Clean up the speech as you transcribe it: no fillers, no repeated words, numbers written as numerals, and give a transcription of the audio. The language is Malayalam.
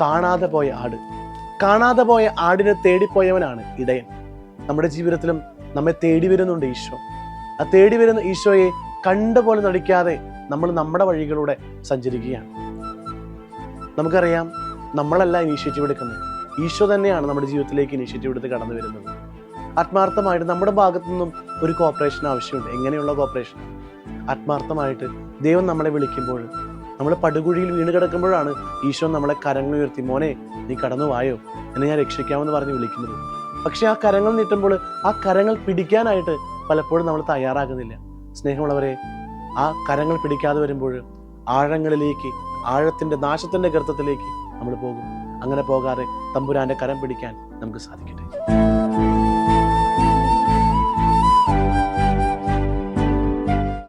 കാണാതെ പോയ ആട്. കാണാതെ പോയ ആടിനെ തേടിപ്പോയവനാണ് ഇടയൻ. നമ്മുടെ ജീവിതത്തിലും നമ്മെ തേടി വരുന്നുണ്ട് ഈശോ. ആ തേടി വരുന്ന ഈശോയെ കണ്ടുപോലെ നടിക്കാതെ നമ്മൾ നമ്മുടെ വഴികളിലൂടെ സഞ്ചരിക്കുകയാണ്. നമുക്കറിയാം, നമ്മളല്ല ഇനീഷ്യേറ്റീവ് എടുക്കുന്നത്, ഈശോ തന്നെയാണ് നമ്മുടെ ജീവിതത്തിലേക്ക് ഇനീഷ്യേറ്റീവ് എടുത്ത് കടന്നു വരുന്നത്. ആത്മാർത്ഥമായിട്ട് നമ്മുടെ ഭാഗത്തു നിന്നും ഒരു കോപ്പറേഷൻ ആവശ്യമുണ്ട്. എങ്ങനെയുള്ള കോപ്പറേഷൻ? ആത്മാർത്ഥമായിട്ട് ദൈവം നമ്മളെ വിളിക്കുമ്പോൾ, നമ്മൾ പടുകുഴിയിൽ വീണ് കിടക്കുമ്പോഴാണ് ഈശോ നമ്മളെ കരങ്ങൾ ഉയർത്തി, മോനെ നീ കടന്നു വായോ, എന്നെ ഞാൻ രക്ഷിക്കാമെന്ന് പറഞ്ഞ് വിളിക്കുന്നത്. പക്ഷെ ആ കരങ്ങൾ നീട്ടുമ്പോൾ ആ കരങ്ങൾ പിടിക്കാനായിട്ട് പലപ്പോഴും നമ്മൾ തയ്യാറാകുന്നില്ല. സ്നേഹമുള്ളവരെ, ആ കരങ്ങൾ പിടിക്കാതെ വരുമ്പോൾ ആഴങ്ങളിലേക്ക്, ആഴത്തിൻ്റെ നാശത്തിൻ്റെ ഗർത്തത്തിലേക്ക് നമ്മൾ പോകും. അങ്ങനെ പോകാതെ തമ്പുരാൻ്റെ കരം പിടിക്കാൻ നമുക്ക് സാധിക്കട്ടെ.